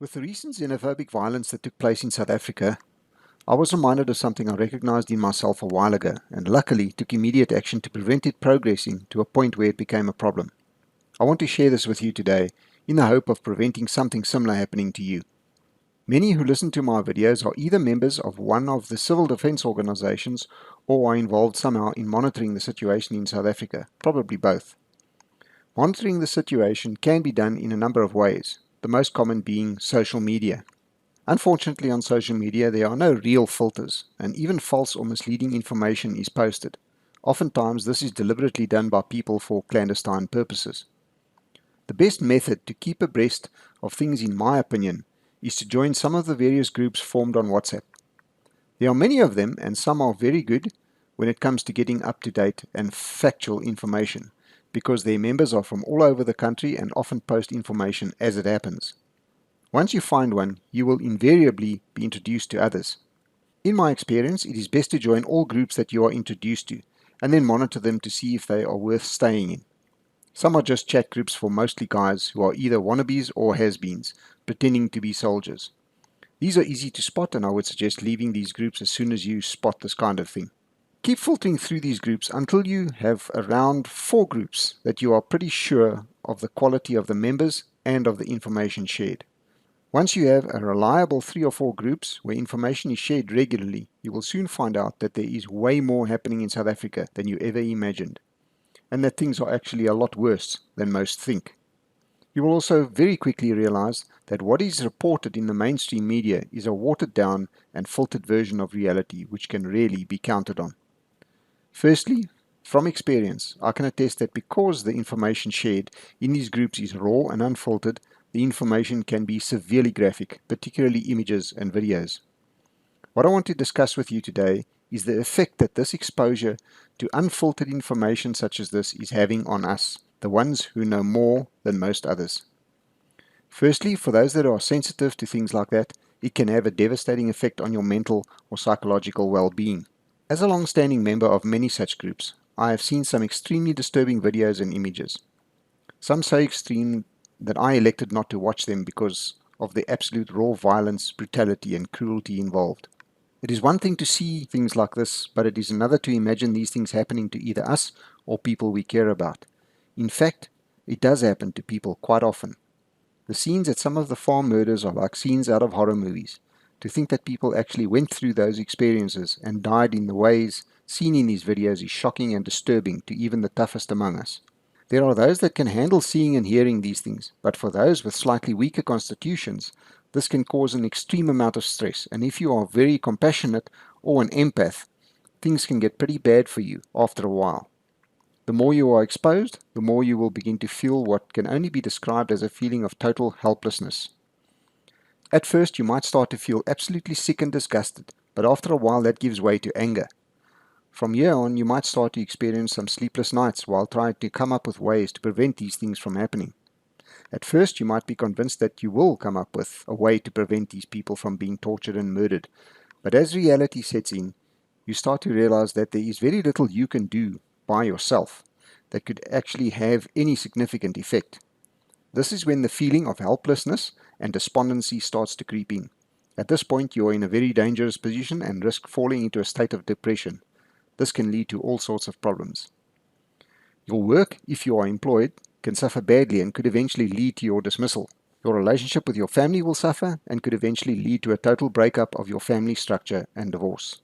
With the recent xenophobic violence that took place in South Africa, I was reminded of something I recognized in myself a while ago and luckily took immediate action to prevent it progressing to a point where it became a problem. I want to share this with you today in the hope of preventing something similar happening to you. Many who listen to my videos are either members of one of the civil defense organizations or are involved somehow in monitoring the situation in South Africa, probably both. Monitoring the situation can be done in a number of ways, the most common being social media. Unfortunately, on social media, there are no real filters, and even false or misleading information is posted. Oftentimes, this is deliberately done by people for clandestine purposes. The best method to keep abreast of things, in my opinion, is to join some of the various groups formed on WhatsApp. There are many of them, and some are very good when it comes to getting up-to-date and factual information, because their members are from all over the country and often post information as it happens. Once you find one, you will invariably be introduced to others. In my experience, it is best to join all groups that you are introduced to, and then monitor them to see if they are worth staying in. Some are just chat groups for mostly guys who are either wannabes or has-beens, pretending to be soldiers. These are easy to spot, and I would suggest leaving these groups as soon as you spot this kind of thing. Keep filtering through these groups until you have around 4 groups that you are pretty sure of the quality of the members and of the information shared. Once you have a reliable 3 or 4 groups where information is shared regularly, you will soon find out that there is way more happening in South Africa than you ever imagined, and that things are actually a lot worse than most think. You will also very quickly realize that what is reported in the mainstream media is a watered down and filtered version of reality which can rarely be counted on. Firstly, from experience, I can attest that because the information shared in these groups is raw and unfiltered, the information can be severely graphic, particularly images and videos. What I want to discuss with you today is the effect that this exposure to unfiltered information such as this is having on us, the ones who know more than most others. Firstly, for those that are sensitive to things like that, it can have a devastating effect on your mental or psychological well-being. As a long-standing member of many such groups, I have seen some extremely disturbing videos and images. Some so extreme that I elected not to watch them because of the absolute raw violence, brutality and cruelty involved. It is one thing to see things like this, but it is another to imagine these things happening to either us or people we care about. In fact, it does happen to people quite often. The scenes at some of the farm murders are like scenes out of horror movies. To think that people actually went through those experiences and died in the ways seen in these videos is shocking and disturbing to even the toughest among us. There are those that can handle seeing and hearing these things, but for those with slightly weaker constitutions, this can cause an extreme amount of stress, and if you are very compassionate or an empath, things can get pretty bad for you after a while. The more you are exposed, the more you will begin to feel what can only be described as a feeling of total helplessness. At first, you might start to feel absolutely sick and disgusted, but after a while that gives way to anger. From here on, you might start to experience some sleepless nights while trying to come up with ways to prevent these things from happening. At first, you might be convinced that you will come up with a way to prevent these people from being tortured and murdered, but as reality sets in, you start to realize that there is very little you can do by yourself that could actually have any significant effect. This is when the feeling of helplessness and despondency starts to creep in. At this point, you are in a very dangerous position and risk falling into a state of depression. This can lead to all sorts of problems. Your work, if you are employed, can suffer badly and could eventually lead to your dismissal. Your relationship with your family will suffer and could eventually lead to a total breakup of your family structure and divorce.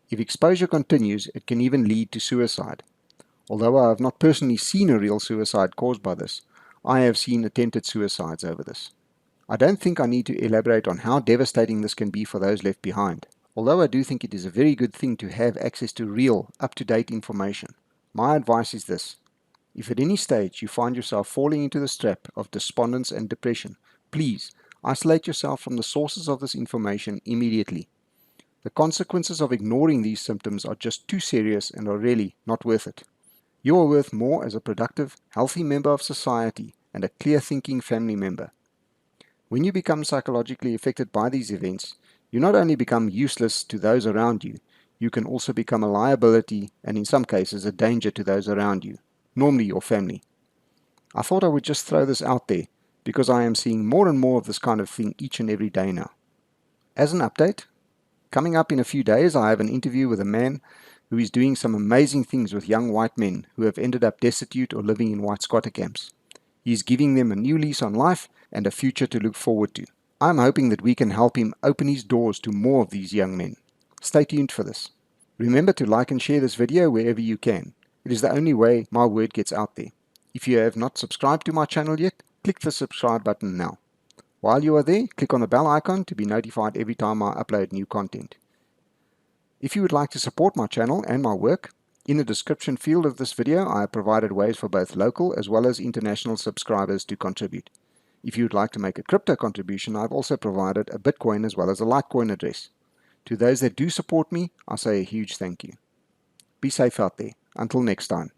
If exposure continues, it can even lead to suicide. Although I have not personally seen a real suicide caused by this, I have seen attempted suicides over this. I don't think I need to elaborate on how devastating this can be for those left behind. Although I do think it is a very good thing to have access to real, up-to-date information, my advice is this. If at any stage you find yourself falling into the trap of despondence and depression, please isolate yourself from the sources of this information immediately. The consequences of ignoring these symptoms are just too serious and are really not worth it. You are worth more as a productive, healthy member of society and a clear-thinking family member. When you become psychologically affected by these events, you not only become useless to those around you, you can also become a liability and in some cases a danger to those around you, normally your family. I thought I would just throw this out there because I am seeing more and more of this kind of thing each and every day now. As an update, coming up in a few days, I have an interview with a man who is doing some amazing things with young white men who have ended up destitute or living in white squatter camps. He is giving them a new lease on life and a future to look forward to. I'm hoping that we can help him open his doors to more of these young men. Stay tuned for this. Remember to like and share this video wherever you can. It is the only way my word gets out there. If you have not subscribed to my channel yet, click the subscribe button now. While you are there, click on the bell icon to be notified every time I upload new content. If you would like to support my channel and my work, in the description field of this video I have provided ways for both local as well as international subscribers to contribute. If you would like to make a crypto contribution, I have also provided a Bitcoin as well as a Litecoin address. To those that do support me, I say a huge thank you. Be safe out there. Until next time.